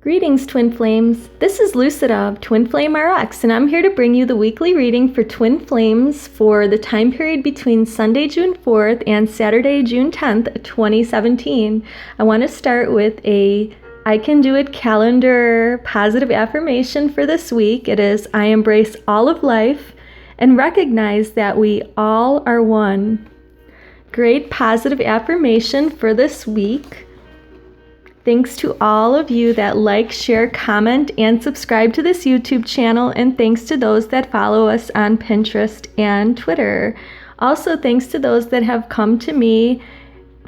Greetings, Twin Flames. This is Lucida of Twin Flame RX, and I'm here to bring you the weekly reading for Twin Flames for the time period between Sunday, June 4th and Saturday, June 10th, 2017. I want to start with a I Can Do It calendar positive affirmation for this week. It is, I embrace all of life and recognize that we all are one. Great positive affirmation for this week. Thanks to all of you that like, share, comment, and subscribe to this YouTube channel, and thanks to those that follow us on Pinterest and Twitter. Also, thanks to those that have come to me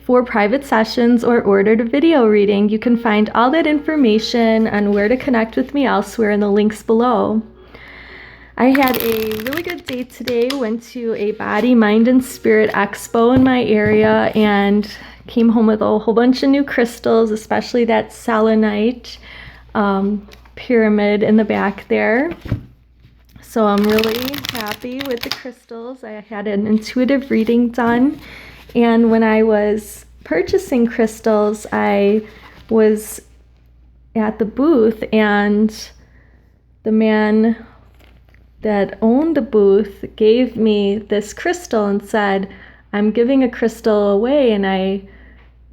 for private sessions or ordered a video reading. You can find all that information on where to connect with me elsewhere in the links below. I had a really good day today. Went to a body, mind, and spirit expo in my area and came home with a whole bunch of new crystals, especially that selenite pyramid in the back there. So I'm really happy with the crystals. I had an intuitive reading done, and when I was purchasing crystals, I was at the booth, and the man that owned the booth gave me this crystal and said, I'm giving a crystal away, and I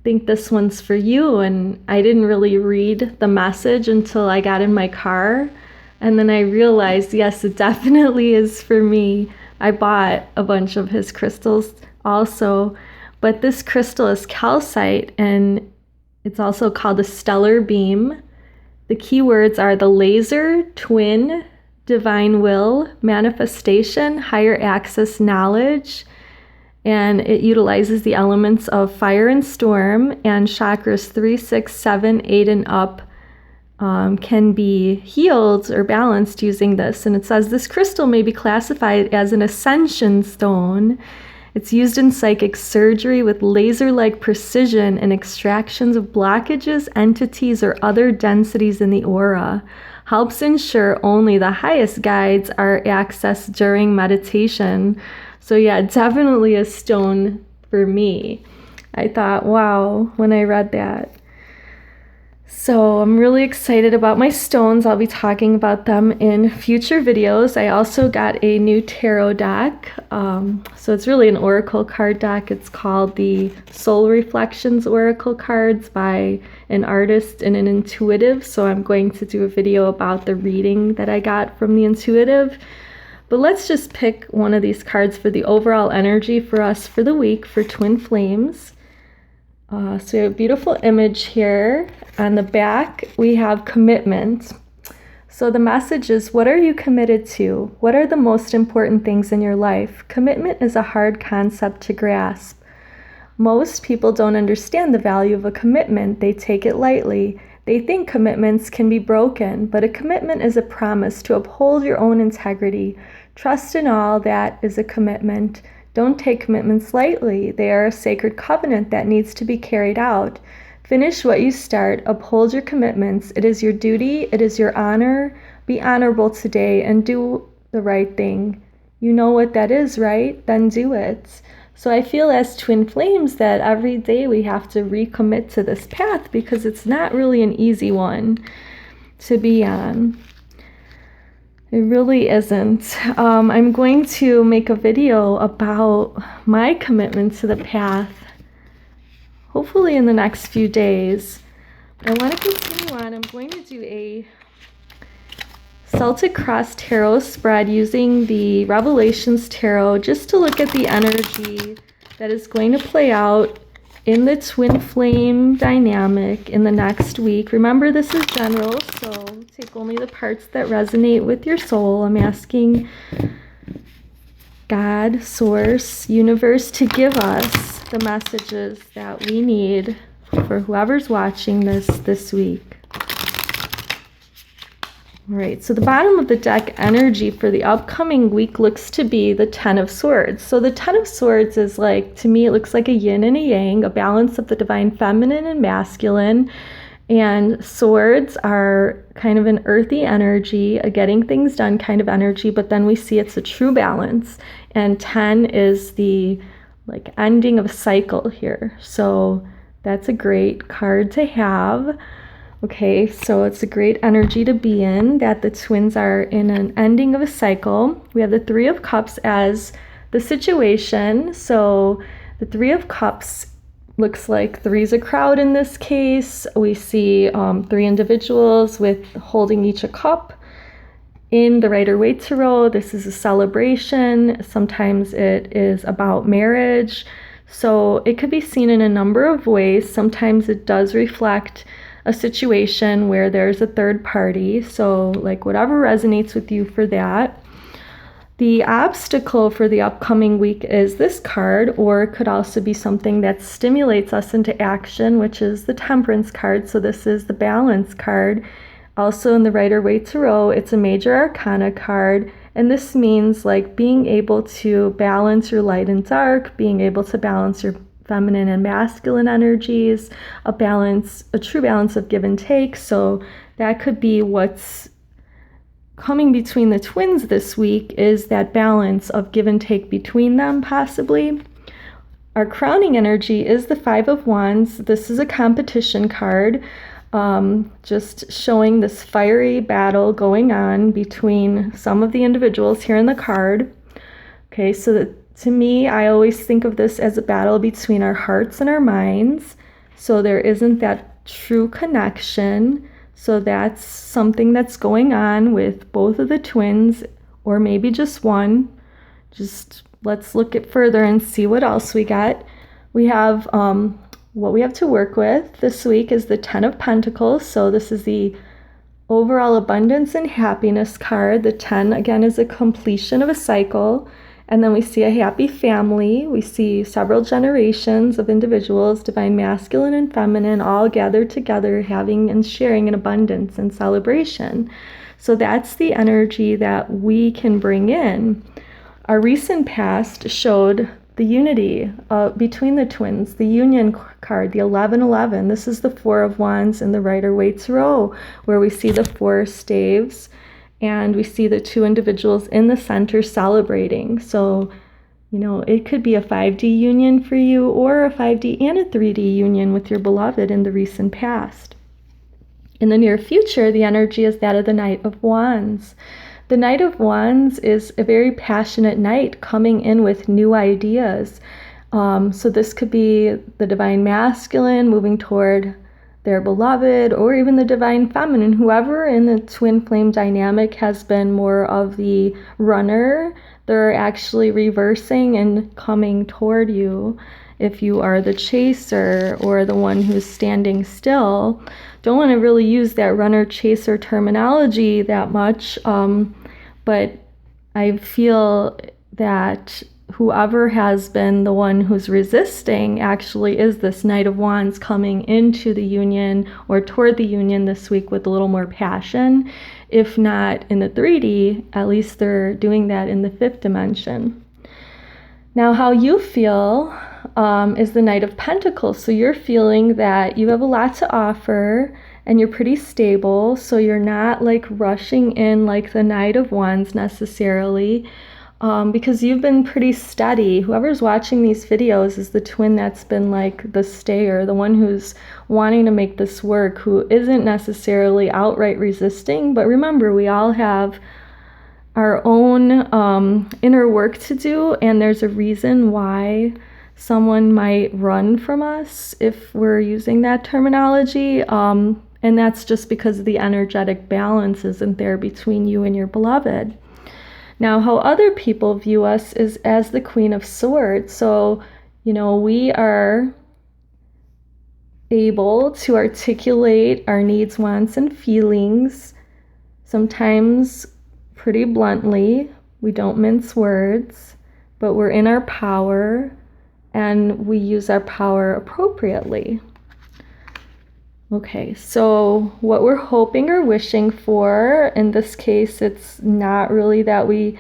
think this one's for you. And I didn't really read the message until I got in my car, and then I realized, yes, it definitely is for me. I bought a bunch of his crystals also, but this crystal is calcite, and it's also called a stellar beam. The keywords are the laser, twin, divine will, manifestation, higher access knowledge, and it utilizes the elements of fire and storm, and chakras 3, 6, 7, 8, and up can be healed or balanced using this. And it says this crystal may be classified as an ascension stone. It's used in psychic surgery with laser-like precision and extractions of blockages, entities, or other densities in the aura. Helps ensure only the highest guides are accessed during meditation. So yeah, definitely a stone for me. I thought, wow, when I read that. So I'm really excited about my stones. I'll be talking about them in future videos. I also got a new tarot deck. So it's really an oracle card deck. It's called the Soul Reflections Oracle Cards by an artist and an intuitive. So I'm going to do a video about the reading that I got from the intuitive. But let's just pick one of these cards for the overall energy for us for the week for Twin Flames. So we have a beautiful image here. On the back, we have commitment. So the message is, what are you committed to? What are the most important things in your life? Commitment is a hard concept to grasp. Most people don't understand the value of a commitment. They take it lightly. They think commitments can be broken, but a commitment is a promise to uphold your own integrity. Trust in all that is a commitment. Don't take commitments lightly. They are a sacred covenant that needs to be carried out. Finish what you start. Uphold your commitments. It is your duty. It is your honor. Be honorable today and do the right thing. You know what that is, right? Then do it. So I feel as Twin Flames that every day we have to recommit to this path, because it's not really an easy one to be on. It really isn't. I'm going to make a video about my commitment to the path, hopefully in the next few days. But I want to continue on. I'm going to do a Celtic Cross Tarot spread using the Revelations Tarot, just to look at the energy that is going to play out in the Twin Flame dynamic in the next week. Remember, this is general, so take only the parts that resonate with your soul. I'm asking God, Source, Universe to give us the messages that we need for whoever's watching this week. All right, so the bottom of the deck energy for the upcoming week looks to be the Ten of Swords. So the Ten of Swords is like, to me, it looks like a yin and a yang, a balance of the divine feminine and masculine. And swords are kind of an earthy energy, a getting things done kind of energy, but then we see it's a true balance. And 10 is the like ending of a cycle here. So that's a great card to have. Okay, so it's a great energy to be in, that the twins are in an ending of a cycle. We have the Three of Cups as the situation. So the Three of Cups looks like three's a crowd in this case. We see three individuals with holding each a cup. In the Rider-Waite Tarot, this is a celebration. Sometimes it is about marriage. So it could be seen in a number of ways. Sometimes it does reflect a situation where there's a third party. So like whatever resonates with you for that. The obstacle for the upcoming week is this card, or it could also be something that stimulates us into action, which is the Temperance card. So this is the Balance card. Also in the Rider-Waite Tarot, it's a major arcana card, and this means like being able to balance your light and dark, being able to balance your feminine and masculine energies, a true balance of give and take. So that could be what's coming between the twins this week, is that balance of give and take between them, possibly. Our crowning energy is the Five of Wands. This is a competition card. Just showing this fiery battle going on between some of the individuals here in the card. Okay, so to me, I always think of this as a battle between our hearts and our minds. So there isn't that true connection. So that's something that's going on with both of the twins, or maybe just one. Just let's look at further and see what else we got. We have what we have to work with this week is the Ten of Pentacles. So this is the overall abundance and happiness card. The 10, again, is a completion of a cycle. And then we see a happy family. We see several generations of individuals, divine masculine and feminine, all gathered together, having and sharing in abundance and celebration. So that's the energy that we can bring in. Our recent past showed the unity between the twins, the union card, the 1111. This is the Four of Wands in the Rider-Waite Tarot, where we see the four staves and we see the two individuals in the center celebrating. So, you know, it could be a 5D union for you, or a 5D and a 3D union with your beloved in the recent past. In the near future, the energy is that of the Knight of Wands. The Knight of Wands is a very passionate knight coming in with new ideas. So this could be the divine masculine moving toward their beloved, or even the divine feminine. Whoever in the twin flame dynamic has been more of the runner, they're actually reversing and coming toward you. If you are the chaser or the one who's standing still, don't want to really use that runner-chaser terminology that much, but I feel that whoever has been the one who's resisting actually is this Knight of Wands coming into the union or toward the union this week with a little more passion. If not in the 3D, at least they're doing that in the 5th dimension. Now, how you feel is the Knight of Pentacles. So you're feeling that you have a lot to offer and you're pretty stable. So you're not like rushing in like the Knight of Wands necessarily, because you've been pretty steady. Whoever's watching these videos is the twin that's been like the stayer, the one who's wanting to make this work, who isn't necessarily outright resisting. But remember, we all have our own inner work to do, and there's a reason why someone might run from us if we're using that terminology, and that's just because the energetic balance isn't there between you and your beloved. Now, how other people view us is as the Queen of Swords. So, you know, we are able to articulate our needs, wants, and feelings, sometimes pretty bluntly. We don't mince words, but we're in our power and we use our power appropriately. Okay, so what we're hoping or wishing for, in this case, it's not really that we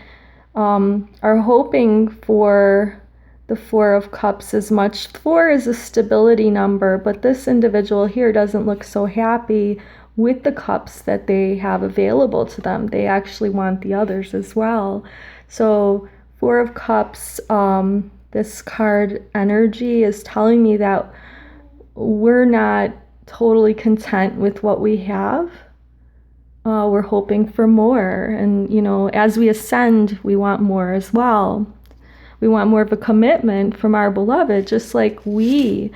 are hoping for the Four of Cups as much. 4 is a stability number, but this individual here doesn't look so happy with the cups that they have available to them. They actually want the others as well. So 4 of Cups, this card energy is telling me that we're not totally content with what we have. We're hoping for more. And, as we ascend, we want more as well. We want more of a commitment from our beloved, just like we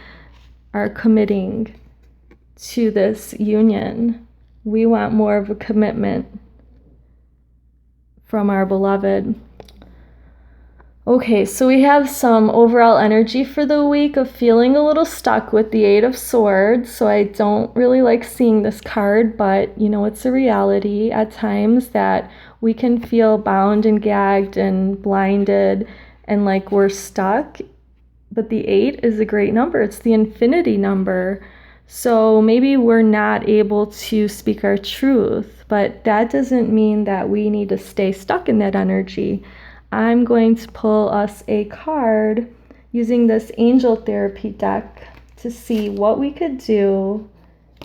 are committing to this union. We want more of a commitment from our beloved. Okay, so we have some overall energy for the week of feeling a little stuck with the Eight of Swords. So I don't really like seeing this card, but it's a reality at times that we can feel bound and gagged and blinded and like we're stuck. But the 8 is a great number. It's the infinity number. So maybe we're not able to speak our truth, but that doesn't mean that we need to stay stuck in that energy. I'm going to pull us a card using this angel therapy deck to see what we could do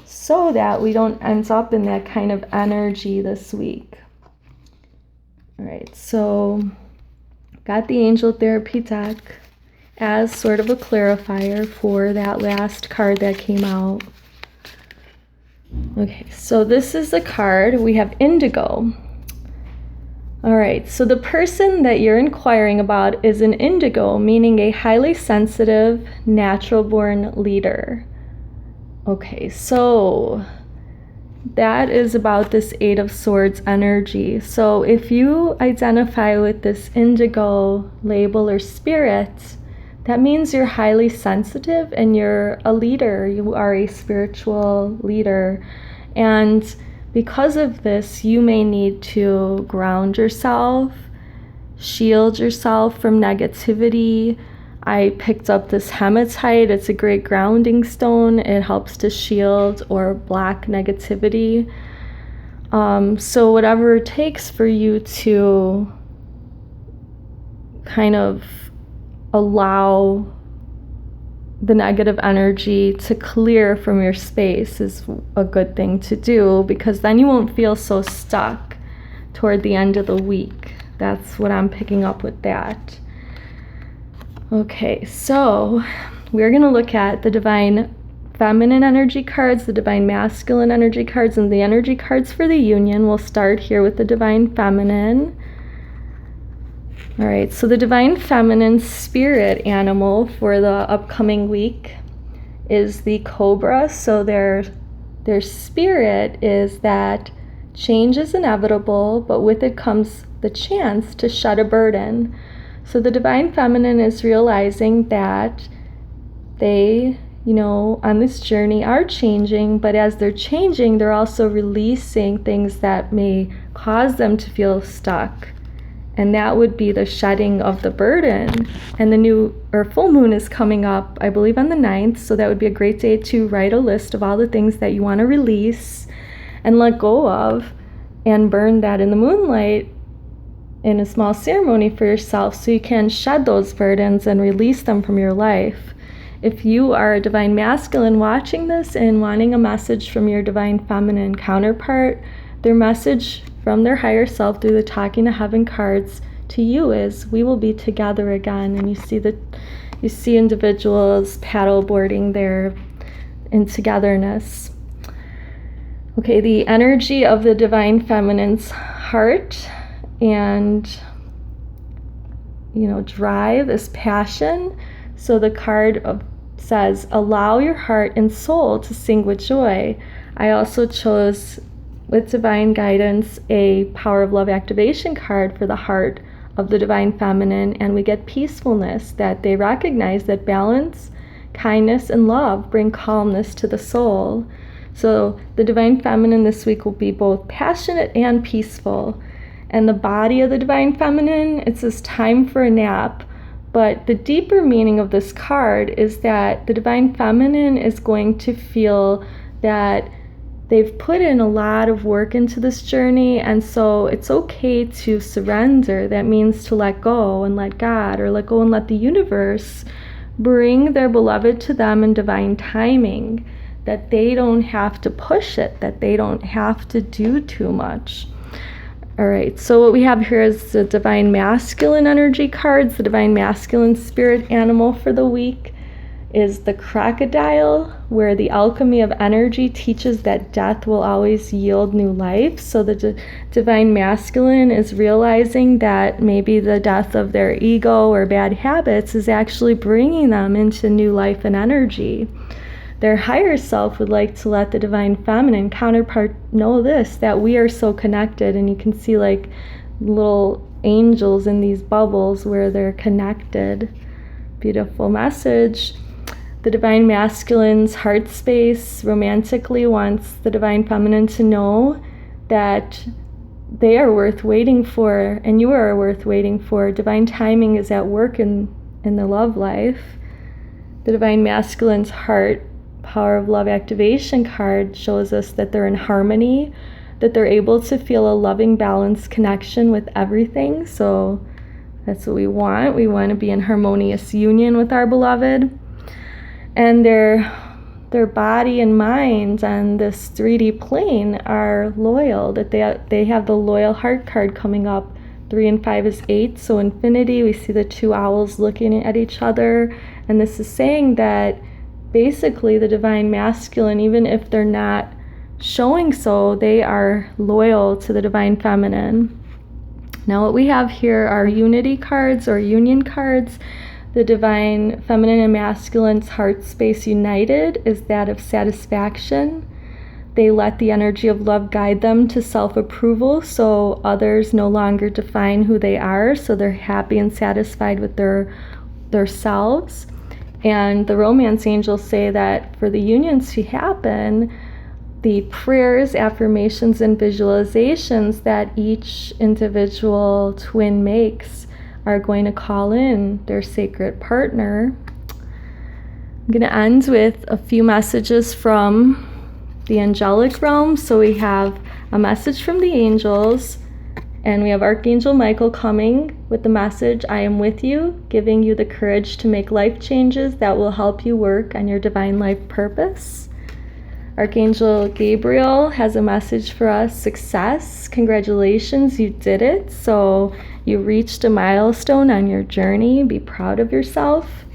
so that we don't end up in that kind of energy this week. All right, so got the angel therapy deck as sort of a clarifier for that last card that came out. Okay, so this is the card. We have indigo. All right, so the person that you're inquiring about is an indigo, meaning a highly sensitive, natural-born leader. Okay, so that is about this Eight of Swords energy. So if you identify with this indigo label or spirit, that means you're highly sensitive and you're a leader. You are a spiritual leader. And because of this, you may need to ground yourself, shield yourself from negativity. I picked up this hematite. It's a great grounding stone. It helps to shield or block negativity. So whatever it takes for you to kind of allow the negative energy to clear from your space is a good thing to do, because then you won't feel so stuck toward the end of the week. That's what I'm picking up with that. Okay, so we're going to look at the divine feminine energy cards, the divine masculine energy cards, and the energy cards for the union. We'll start here with the divine feminine. All right, so the divine feminine spirit animal for the upcoming week is the cobra. So their spirit is that change is inevitable, but with it comes the chance to shed a burden. So the divine feminine is realizing that they, on this journey are changing, but as they're changing, they're also releasing things that may cause them to feel stuck. And that would be the shedding of the burden. And the new or full moon is coming up, I believe, on the 9th. So that would be a great day to write a list of all the things that you want to release and let go of, and burn that in the moonlight in a small ceremony for yourself, so you can shed those burdens and release them from your life. If you are a divine masculine watching this and wanting a message from your divine feminine counterpart, their message from their higher self through the Talking to Heaven cards to you is, we will be together again. And you see individuals paddle boarding there in togetherness. Okay, the energy of the divine feminine's heart and drive is passion. So the card says, allow your heart and soul to sing with joy. I also chose, with divine guidance, a power of love activation card for the heart of the divine feminine, and we get peacefulness, that they recognize that balance, kindness, and love bring calmness to the soul. So the divine feminine this week will be both passionate and peaceful. And the body of the divine feminine, it says time for a nap. But the deeper meaning of this card is that the divine feminine is going to feel that they've put in a lot of work into this journey, and so it's okay to surrender. That means to let go and let God, or let go and let the universe bring their beloved to them in divine timing, that they don't have to push it, that they don't have to do too much. All right, so what we have here is the divine masculine energy cards. The divine masculine spirit animal for the week is the crocodile, where the alchemy of energy teaches that death will always yield new life. So the divine masculine is realizing that maybe the death of their ego or bad habits is actually bringing them into new life and energy. Their higher self would like to let the divine feminine counterpart know this, that we are so connected, and you can see like little angels in these bubbles where they're connected. Beautiful message. The divine masculine's heart space romantically wants the divine feminine to know that they are worth waiting for, and you are worth waiting for. Divine timing is at work in the love life. The divine masculine's heart power of love activation card shows us that they're in harmony, that they're able to feel a loving, balanced connection with everything. So that's what we want. We want to be in harmonious union with our beloved. And their body and mind on this 3D plane are loyal, that they have the loyal heart card coming up. 3 and 5 is 8, so infinity. We see the 2 owls looking at each other, and this is saying that basically the divine masculine, even if they're not showing so, they are loyal to the divine feminine. Now what we have here are unity cards or union cards. The divine feminine and masculine's heart space united is that of satisfaction. They let the energy of love guide them to self-approval, so others no longer define who they are, so they're happy and satisfied with their selves. And the romance angels say that for the unions to happen, the prayers, affirmations, and visualizations that each individual twin makes are going to call in their sacred partner. I'm going to end with a few messages from the angelic realm. So we have a message from the angels, and we have Archangel Michael coming with the message, I am with you, giving you the courage to make life changes that will help you work on your divine life purpose. Archangel Gabriel has a message for us, success, congratulations, you did it. So you reached a milestone on your journey, be proud of yourself.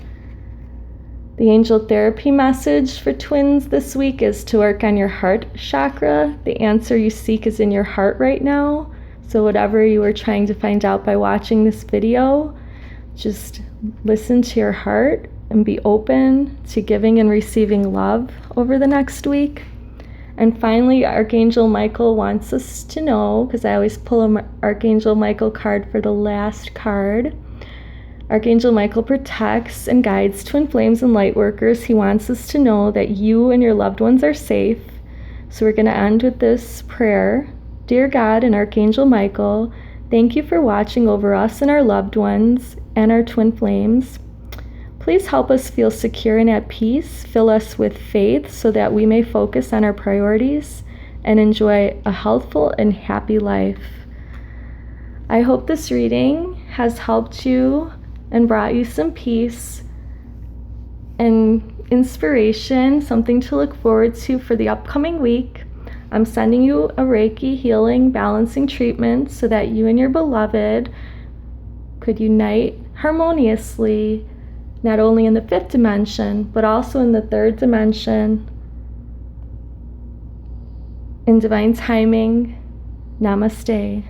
The angel therapy message for twins this week is to work on your heart chakra. The answer you seek is in your heart right now. So whatever you were trying to find out by watching this video, just listen to your heart and be open to giving and receiving love over the next week. And finally, Archangel Michael wants us to know, because I always pull an Archangel Michael card for the last card. Archangel Michael protects and guides twin flames and light workers. He wants us to know that you and your loved ones are safe. So we're going to end with this prayer. Dear God and Archangel Michael, thank you for watching over us and our loved ones and our twin flames. Please help us feel secure and at peace. Fill us with faith so that we may focus on our priorities and enjoy a healthful and happy life. I hope this reading has helped you and brought you some peace and inspiration, something to look forward to for the upcoming week. I'm sending you a Reiki healing, balancing treatment so that you and your beloved could unite harmoniously, not only in the 5th dimension, but also in the 3rd dimension. In divine timing, namaste.